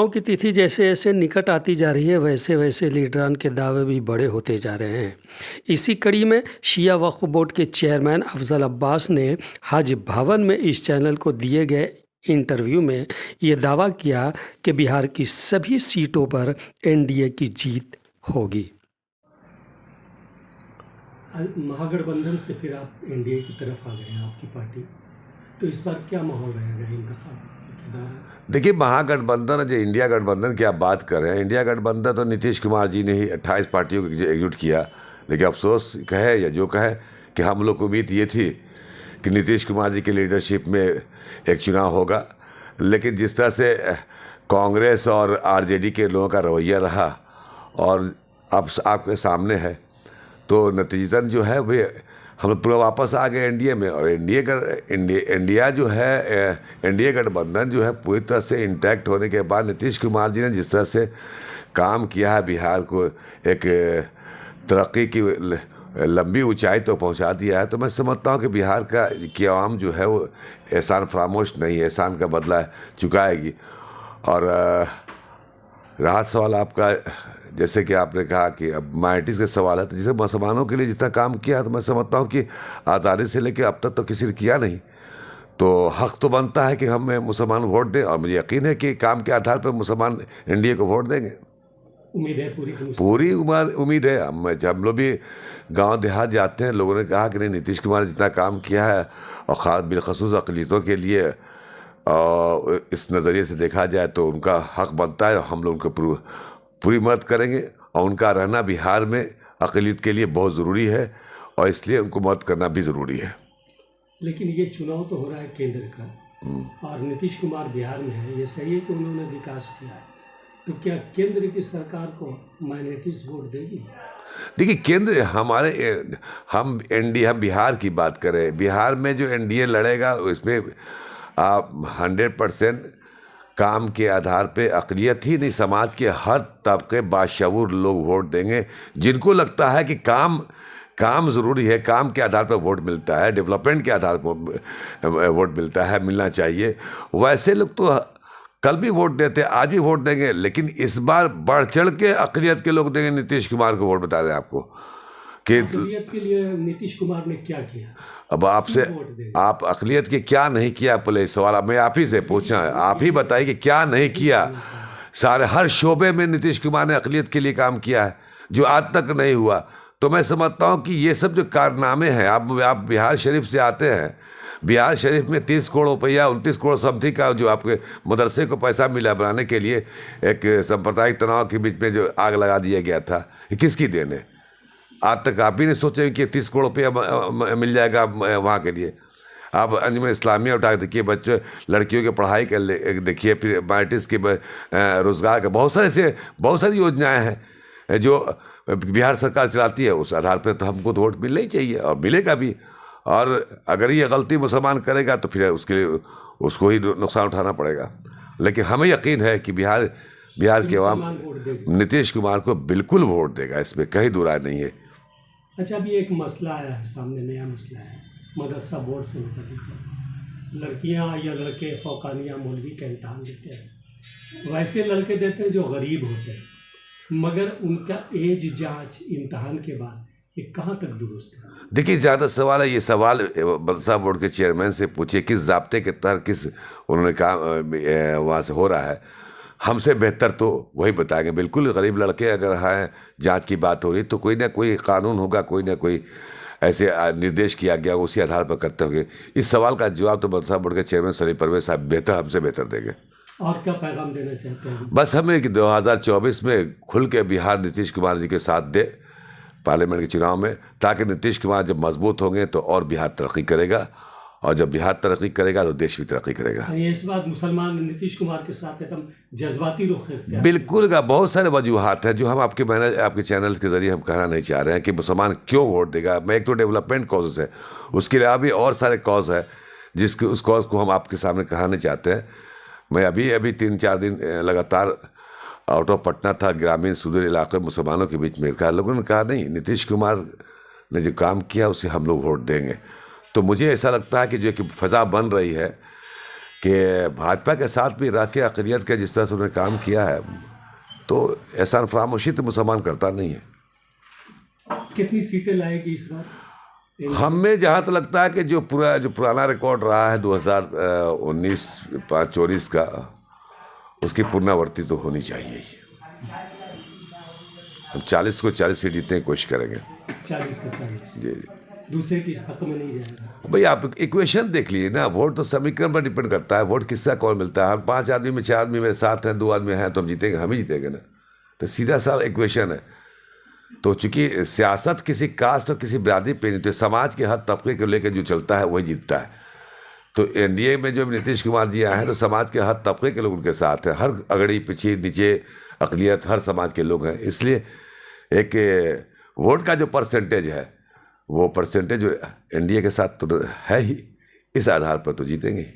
चुनाव की तिथि जैसे जैसे निकट आती जा रही है, वैसे वैसे लीडरान के दावे भी बड़े होते जा रहे हैं। इसी कड़ी में शिया वक्फ बोर्ड के चेयरमैन अफजल अब्बास ने हज भवन में इस चैनल को दिए गए इंटरव्यू में ये दावा किया कि बिहार की सभी सीटों पर एनडीए की जीत होगी। महागठबंधन से फिर आप एनडीए की तरफ आ गए हैं, आपकी पार्टी, तो इस बार क्या माहौल रहेगा इंतखाब के दौरान? देखिए, महागठबंधन जो इंडिया गठबंधन की आप बात कर रहे हैं, इंडिया गठबंधन तो नीतीश कुमार जी ने ही 28 पार्टियों को एकजुट किया। लेकिन अफसोस कहे या जो कहे कि हम लोग को उम्मीद ये थी कि नीतीश कुमार जी की लीडरशिप में एक चुनाव होगा, लेकिन जिस तरह से कांग्रेस और आरजेडी के लोगों का रवैया रहा और अब आपके सामने है, तो नतीजतन जो है वे हम लोग पूरा वापस आ गए एनडीए में। और इंडिया जो है, एनडीए गठबंधन जो है पूरी तरह से इंटैक्ट होने के बाद नीतीश कुमार जी ने जिस तरह से काम किया है, बिहार को एक तरक्की की लंबी ऊंचाई तो पहुंचा दिया है, तो मैं समझता हूं कि बिहार की आवाम जो है वो एहसान फरामोश नहीं है, एहसान का बदला चुकाएगी। और रहा सवाल आपका, जैसे कि आपने कहा कि अब माइनॉरिटीज़ का सवाल है, तो जैसे मुसलमानों के लिए जितना काम किया है, तो मैं समझता हूँ कि आज़ादी से लेकर अब तक तो किसी ने किया नहीं, तो हक तो बनता है कि हम मुसलमान वोट दें। और मुझे यकीन है कि काम के आधार पर मुसलमान एनडीए को वोट देंगे। उम्मीद है पूरी उम्मीद है। हम लोग भी गांव देहात जाते हैं, लोगों ने कहा कि नहीं, नीतीश कुमार ने जितना काम किया है और ख़ास बिलखसूस अक़लियतों के लिए, और इस नज़रिए से देखा जाए तो उनका हक बनता है। हम लोग उनको पूरी मदद करेंगे और उनका रहना बिहार में अक़लियत के लिए बहुत ज़रूरी है और इसलिए उनको मदद करना भी ज़रूरी है। लेकिन ये चुनाव तो हो रहा है केंद्र का और नीतीश कुमार बिहार में है, ये सही है कि उन्होंने विकास किया है, तो क्या केंद्र की सरकार को माइनॉरिटीज वोट देगी? देखिए, केंद्र हम बिहार की बात करें, बिहार में जो एनडीए लड़ेगा उसमें आप 100% काम के आधार पे अक़लियत ही नहीं, समाज के हर तबके बाशऊर लोग वोट देंगे, जिनको लगता है कि काम ज़रूरी है, काम के आधार पर वोट मिलता है, डेवलपमेंट के आधार पर वोट मिलता है, मिलना चाहिए। वैसे लोग तो कल भी वोट देते, आज भी वोट देंगे, लेकिन इस बार बढ़ चढ़ के अक़लियत के लोग देंगे नीतीश कुमार को वोट। बता दें आपको कि अक़लियत के लिए नीतीश कुमार ने क्या किया। अब आपसे आप अक़लियत के क्या नहीं किया, पहले सवाल मैं आप ही से पूछा, आप ही बताइए कि क्या नहीं किया। सारे हर शोबे में नीतीश कुमार ने अक़लियत के लिए काम किया है जो आज तक नहीं हुआ। तो मैं समझता हूँ कि ये सब जो कारनामे हैं, आप बिहार शरीफ से आते हैं, बिहार शरीफ में 30 करोड़ रुपया, 29 करोड़ समथिंग का जो आपके मदरसे को पैसा मिला बनाने के लिए, एक सांप्रदायिक तनाव के बीच में जो आग लगा दिया गया था, ये किसकी देन है? आज तक आप ही नहीं सोचे कि 30 करोड़ रुपया मिल जाएगा वहाँ के लिए। आप अंजुमन इस्लामिया उठा के देखिए, बच्चे लड़कियों की पढ़ाई कर देखिए, फिर माइनॉरिटीज़ के रोज़गार का बहुत सारी योजनाएं हैं जो बिहार सरकार चलाती है। उस आधार पर तो हमको तो वोट मिलना ही चाहिए और मिलेगा भी। और अगर ये गलती मुसलमान करेगा तो फिर उसको ही नुकसान उठाना पड़ेगा। लेकिन हमें यकीन है कि बिहार के अवाम नीतीश कुमार को बिल्कुल वोट देगा, इसमें कहीं दो राय नहीं है। अच्छा, अभी एक मसला आया है सामने, नया मसला है मदरसा बोर्ड से मुताबिक। लड़कियां या लड़के फौकानिया मौलवी का इम्तहान देते हैं, वैसे लड़के देते हैं जो गरीब होते हैं, मगर उनका एज जांच इम्तहान के बाद ये कहाँ तक दुरुस्त है? देखिए, ज़्यादा सवाल है, ये सवाल मदरसा बोर्ड के चेयरमैन से पूछिए किस ज़ाब्ते के तहत किस उन्होंने कहा वहाँ से हो रहा है। हमसे बेहतर तो वही बताएंगे। बिल्कुल गरीब लड़के अगर हैं, जांच की बात हो रही तो कोई ना कोई कानून होगा, कोई ना कोई ऐसे निर्देश किया गया, उसी आधार पर करते होंगे। इस सवाल का जवाब तो मदरसा बोर्ड के चेयरमैन सलीम परवेज साहब हमसे बेहतर देंगे। और क्या पैगाम देना चाहते हैं? बस हमें कि 2024 में खुल के बिहार नीतीश कुमार जी के साथ दे पार्लियामेंट के चुनाव में, ताकि नीतीश कुमार जब मजबूत होंगे तो और बिहार तरक्की करेगा, और जब बिहार तरक्की करेगा तो देश भी तरक्की करेगा। इस बात मुसलमान नीतीश कुमार के साथ एकदम जज्बाती रुख है? बिल्कुल का बहुत सारे वजूहात हैं जो हम आपके चैनल के जरिए हम कहना नहीं चाह रहे हैं कि मुसलमान क्यों वोट देगा। मैं एक तो डेवलपमेंट कॉजेज़ है, उसके अलावा भी और सारे कॉज है उस कॉज को हम आपके सामने कहना चाहते हैं। मैं अभी 3-4 दिन लगातार आउट ऑफ पटना था, ग्रामीण सुदूर इलाके मुसलमानों के बीच में कहा, लोगों ने कहा नहीं, नीतीश कुमार ने जो काम किया उसे हम लोग वोट देंगे। तो मुझे ऐसा लगता है कि जो एक फ़ज़ा बन रही है कि भाजपा के साथ भी रह के अक़लियत का जिस तरह से उन्होंने काम किया है, तो एहसान फरामोशी तो मुसलमान करता नहीं है। कितनी सीटें लाएगी इस बार? हमें जहाँ तो लगता है कि जो पुराना रिकॉर्ड रहा है 2019-24 का, उसकी पुनरावृत्ति तो होनी चाहिए ही। हम 40 को 40 सीट जीतने की कोशिश करेंगे। 40 का 40 जी जी। दूसरे के हक में नहीं जाएगा। भाई आप इक्वेशन देख लीजिए ना, वोट तो समीकरण पर डिपेंड करता है। वोट किसका कौन मिलता है? हम 5 आदमी में 4 आदमी मेरे साथ हैं, 2 आदमी हैं, तो हम जीतेंगे, हम ही जीतेंगे ना। तो सीधा सा इक्वेशन है। तो चूंकि सियासत किसी कास्ट और किसी बिरादरी पे नहीं, तो समाज के हर तबके को लेकर जो चलता है वही जीतता है। तो एनडीए में जो नीतीश कुमार जी आए हैं, तो समाज के हर तबके के लोग उनके साथ हैं, हर अगड़ी पिछड़ी नीचे अक़लियत, हर समाज के लोग हैं। इसलिए एक वोट का जो परसेंटेज है, वो परसेंटेज एनडीए के साथ तो है ही, इस आधार पर तो जीतेंगे।